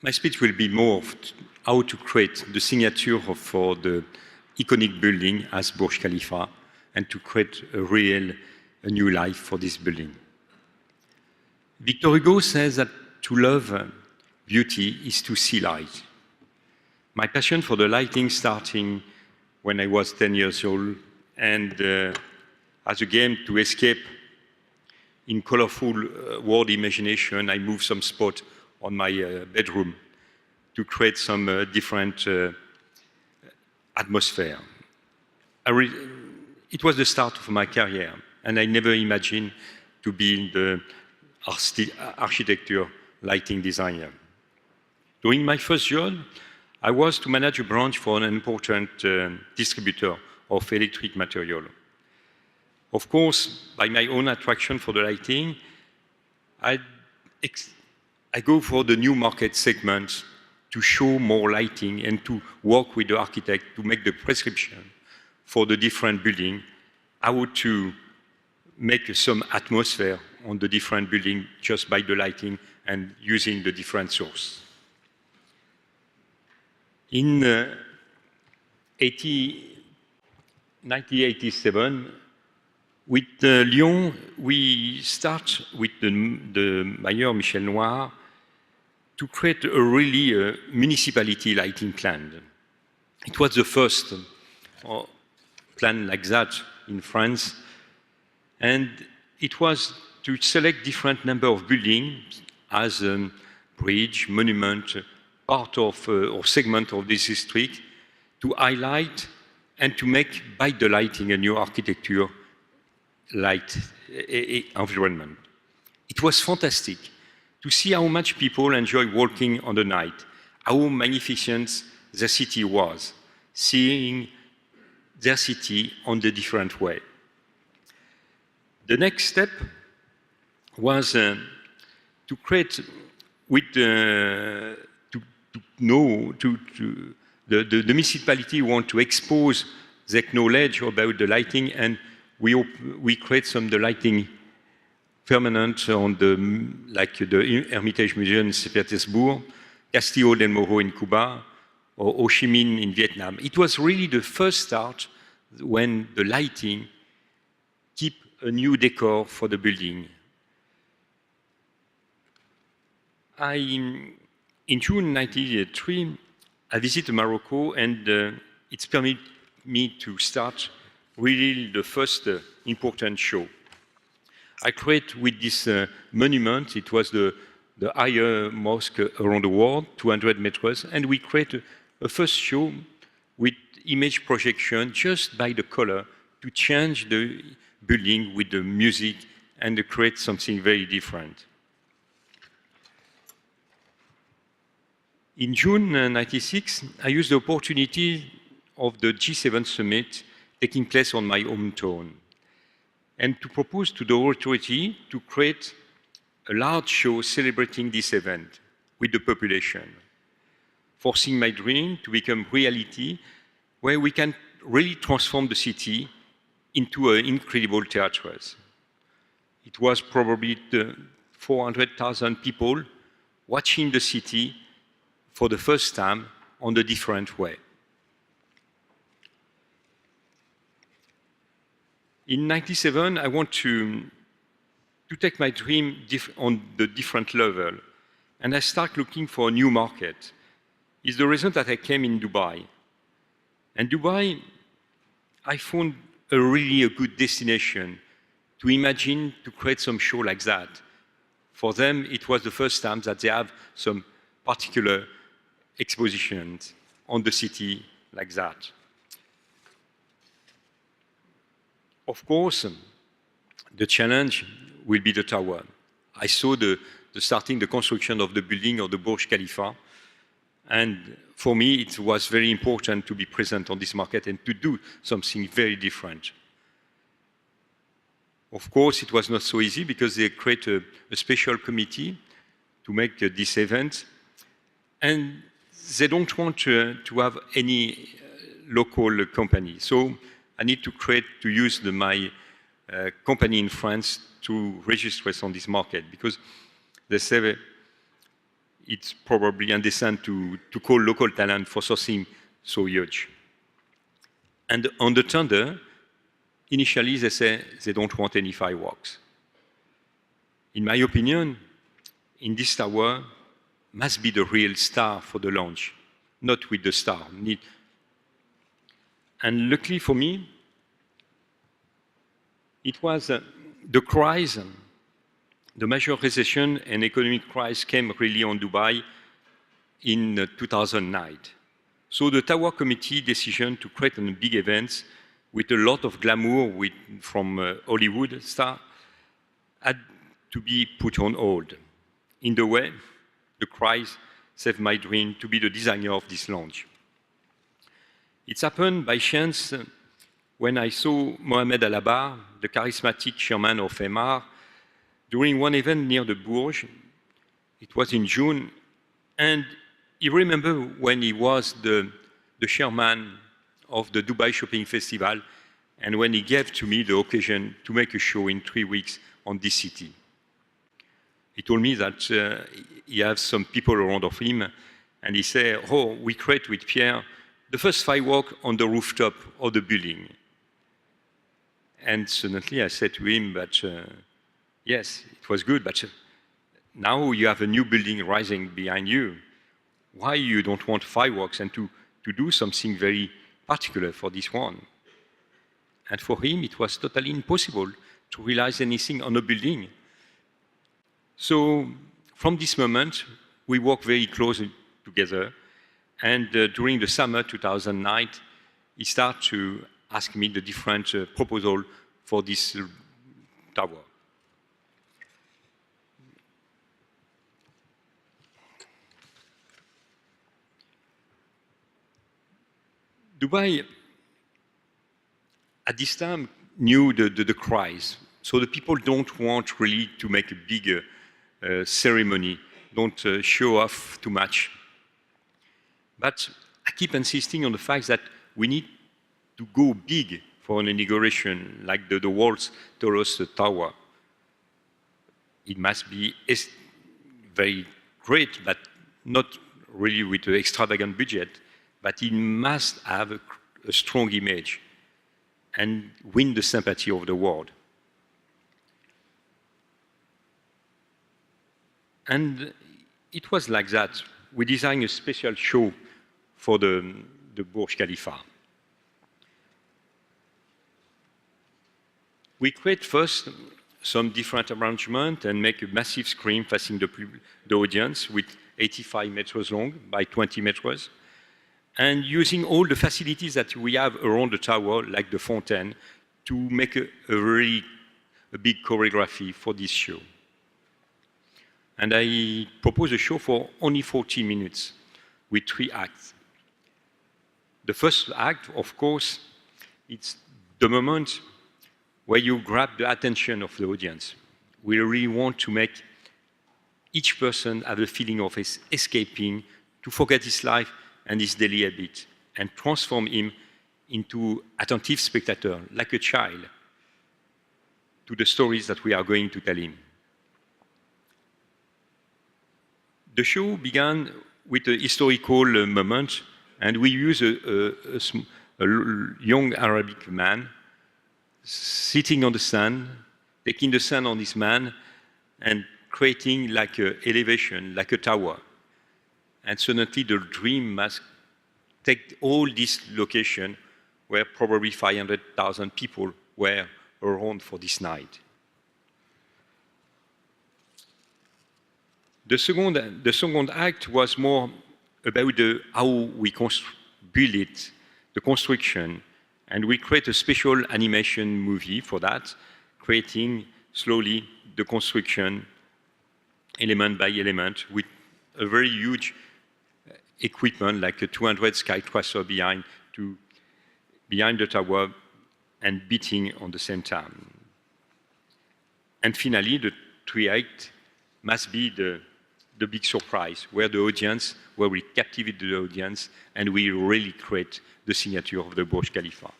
My speech will be more of how to create the signature for the iconic building as Burj Khalifa and to create a new life for this building. Victor Hugo says that to love beauty is to see light. My passion for the lighting starting when I was 10 years old and as a game to escape in colorful world imagination, I moved some spot on my bedroom to create some different atmosphere. It was the start of my career, and I never imagined to be in the architecture lighting designer. During my first job, I was to manage a branch for an important distributor of electric material. Of course, by my own attraction for the lighting, I go for the new market segments to show more lighting and to work with the architect to make the prescription for the different building, how to make some atmosphere on the different building just by the lighting and using the different source. In 1987, with Lyon, we start with the Mayor Michel Noir to create a really municipality lighting plan. It was the first plan like that in France, and it was to select different number of buildings as a bridge, monument, part of or segment of this district to highlight and to make by the lighting a new architecture light environment. It was fantastic to see how much people enjoy walking on the night, how magnificent the city was, seeing their city on the different way. The next step was to create with the municipality want to expose their knowledge about the lighting, and we create some the lighting permanent on the like the Hermitage Museum in St. Petersburg, Castillo del Morro in Cuba, or Ho Chi Minh in Vietnam. It was really the first start when the lighting keep a new decor for the building. In June 1993, I visited Morocco, and it's permitted me to start really the first important show. I create with this monument, it was the higher mosque around the world, 200 meters, and we create a first show with image projection just by the color to change the building with the music and to create something very different. In June 1996, I used the opportunity of the G7 summit taking place on my hometown and to propose to the authority to create a large show celebrating this event with the population, forcing my dream to become reality where we can really transform the city into an incredible theatre. It was probably 400,000 people watching the city for the first time on a different way. In 1997, I want to take my dream on the different level, and I start looking for a new market. It's the reason that I came in Dubai. And Dubai, I found a really good destination to imagine to create some show like that. For them, it was the first time that they have some particular expositions on the city like that. Of course, the challenge will be the tower. I saw the construction of the building of the Burj Khalifa, and for me it was very important to be present on this market and to do something very different. Of course, it was not so easy because they create a special committee to make this event, and they don't want to have any local company. So I need to use my company in France to register on this market, because they say it's probably indecent to call local talent for something so huge. And on the tender, initially they say they don't want any fireworks. In my opinion, in this tower must be the real star for the launch, not with the star. And luckily for me, it was the crisis, the major recession and economic crisis came really on Dubai in 2009. So the Tower Committee decision to create a big event with a lot of glamour from Hollywood star had to be put on hold. In the way, the crisis saved my dream to be the designer of this launch. It's happened by chance when I saw Mohamed Alabar, the charismatic chairman of Emaar, during one event near the Burj. It was in June, and he remembered when he was the chairman of the Dubai Shopping Festival, and when he gave to me the occasion to make a show in 3 weeks on this city. He told me that he has some people around of him, and he said, oh, we create with Pierre the first firework on the rooftop of the building. And suddenly I said to him, but yes, it was good, but now you have a new building rising behind you. Why you don't want fireworks and to do something very particular for this one? And for him, it was totally impossible to realize anything on a building. So from this moment, we worked very closely together. And during the summer 2009, he started to ask me the different proposal for this tower. Dubai, at this time, knew the crisis. So the people don't want really to make a big ceremony, don't show off too much. But I keep insisting on the fact that we need to go big for an inauguration, like the world's tallest tower. It must be very great, but not really with an extravagant budget, but it must have a strong image and win the sympathy of the world. And it was like that. We designed a special show for the Burj Khalifa. We create first some different arrangement and make a massive screen facing the audience with 85 meters long by 20 meters. And using all the facilities that we have around the tower, like the fountain, to make a big choreography for this show. And I propose a show for only 40 minutes with 3 acts. The first act, of course, it's the moment where you grab the attention of the audience. We really want to make each person have a feeling of escaping, to forget his life and his daily habit, and transform him into attentive spectator, like a child, to the stories that we are going to tell him. The show began with a historical moment, and we use a young Arabic man sitting on the sand, taking the sand on this man, and creating like an elevation, like a tower. And suddenly the dream must take all this location where probably 500,000 people were around for this night. The second act was more about how we build it, the construction, and we create a special animation movie for that, creating slowly the construction element by element with a very huge equipment like a 200 skyscraper behind the tower and beating on the same time. And finally, the 3 act must be the big surprise, where we captivate the audience and we really create the signature of the Burj Khalifa.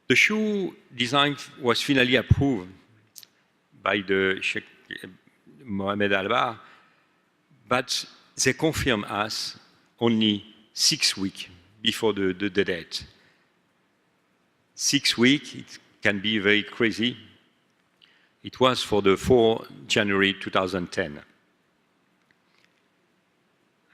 The show design was finally approved by the Sheikh Mohamed Albar, but they confirmed us only 6 weeks before the date. 6 weeks, it can be very crazy. It was for the 4 January 2010.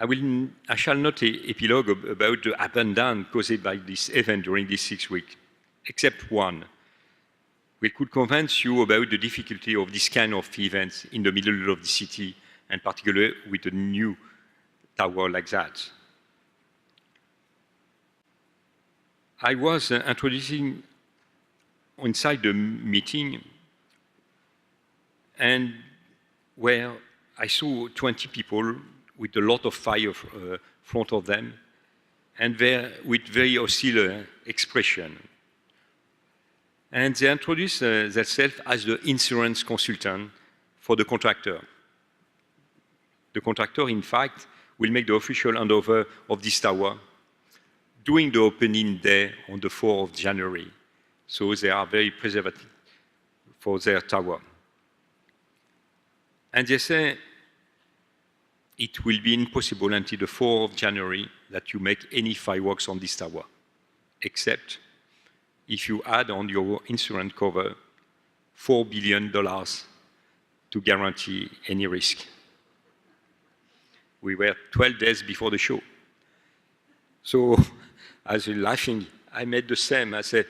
I shall not epilogue about the up and down caused by this event during these 6 weeks, except one. We could convince you about the difficulty of this kind of events in the middle of the city, and particularly with a new tower like that. I was introducing inside the meeting, and where I saw 20 people with a lot of fire in front of them, and with very hostile expression. And they introduced themselves as the insurance consultant for the contractor. The contractor, in fact, will make the official handover of this tower during the opening day on the 4th of January. So they are very preservative for their tower. And they say, it will be impossible until the 4th of January that you make any fireworks on this tower, except if you add on your insurance cover $4 billion to guarantee any risk. We were 12 days before the show. So, as you're laughing, I made the same. I said,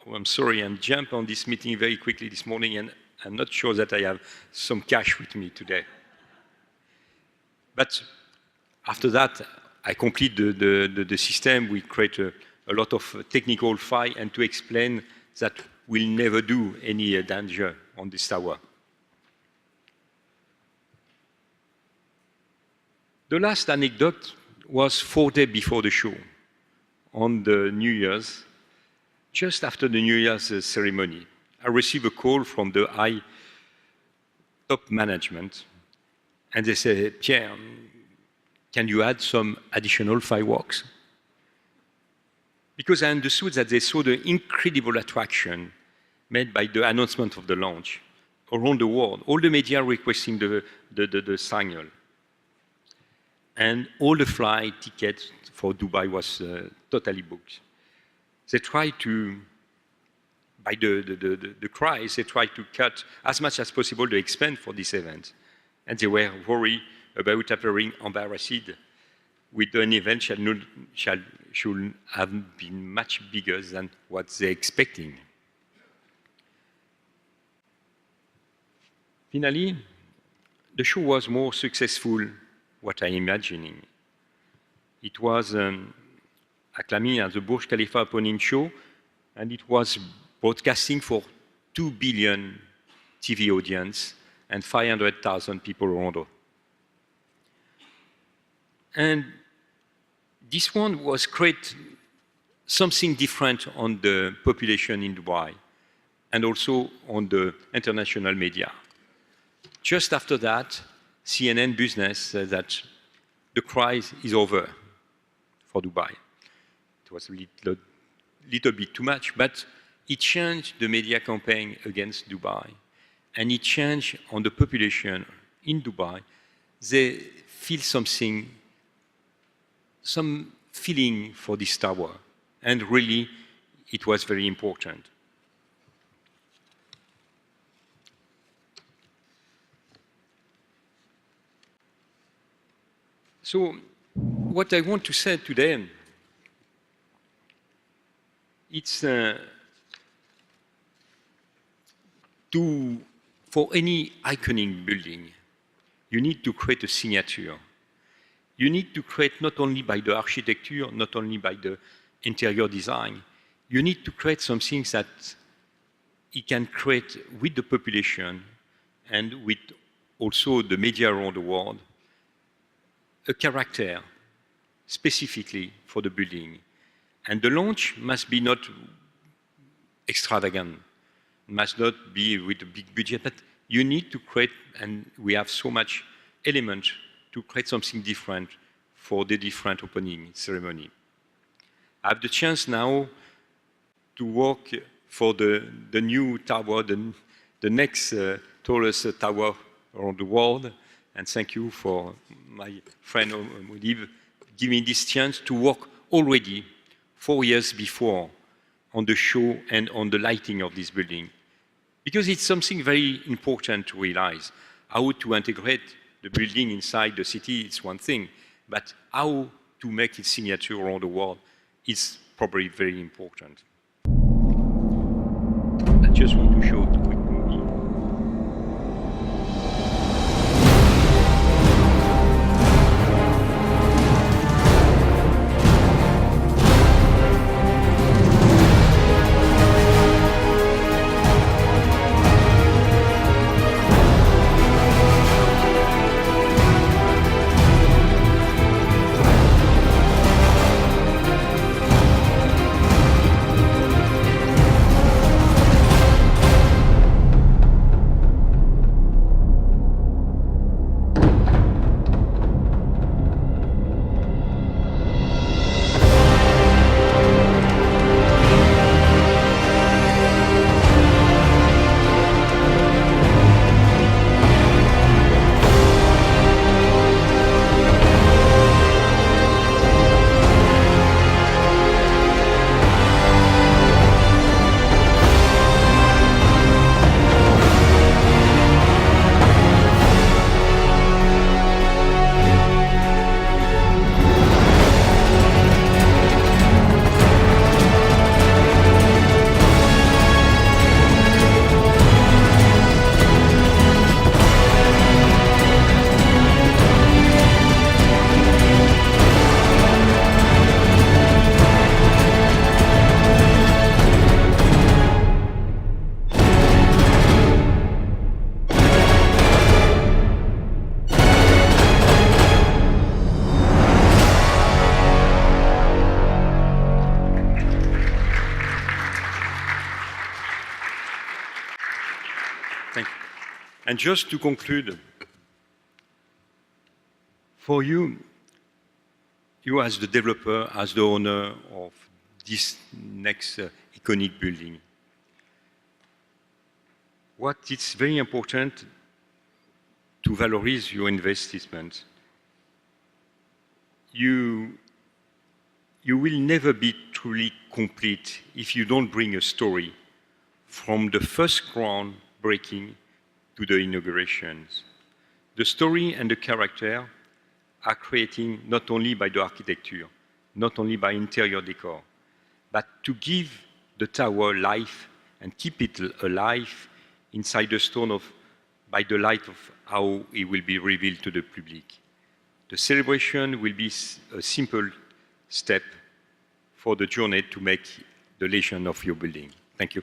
oh, I'm sorry, I jumped on this meeting very quickly this morning, and I'm not sure that I have some cash with me today. But after that, I complete the system. We create a lot of technical file, and to explain that we'll never do any danger on this tower. The last anecdote was 4 days before the show, on the New Year's. Just after the New Year's ceremony, I received a call from the high top management, and they said, Pierre, can you add some additional fireworks? Because I understood that they saw the incredible attraction made by the announcement of the launch around the world, all the media requesting the signal. And all the flight tickets for Dubai was totally booked. They tried to, by the cries, they tried to cut as much as possible the expense for this event. And they were worried about appearing embarrassed with an event should have been much bigger than what they're expecting. Finally, the show was more successful what I'm imagining. It was acclaimed as the Burj Khalifa opening show, and it was broadcasting for 2 billion TV audience and 500,000 people around. And this one was create something different on the population in Dubai and also on the international media. Just after that, CNN Business said that the crisis is over for Dubai. It was a little bit too much, but it changed the media campaign against Dubai, and it changed on the population in Dubai. They feel something, some feeling for this tower, and really it was very important. So what I want to say today, it's for any iconic building, you need to create a signature. You need to create not only by the architecture, not only by the interior design, you need to create something that it can create with the population and with also the media around the world, a character specifically for the building. And the launch must be not extravagant, must not be with a big budget, but you need to create, and we have so much element to create something different for the different opening ceremony. I have the chance now to work for the new tower, the next tallest tower around the world. And thank you for my friend Mudib giving me this chance to work already 4 years before on the show and on the lighting of this building. Because it's something very important to realize. How to integrate the building inside the city is one thing, but how to make its signature around the world is probably very important. I just want to show a quick movie. Thank you. And just to conclude, for you, you as the developer, as the owner of this next iconic building, what is very important to valorize your investment. You will never be truly complete if you don't bring a story from the first groundbreaking to the inaugurations. The story and the character are creating not only by the architecture, not only by interior decor, but to give the tower life and keep it alive inside the stone by the light of how it will be revealed to the public. The celebration will be a simple step for the journey to make the legend of your building. Thank you.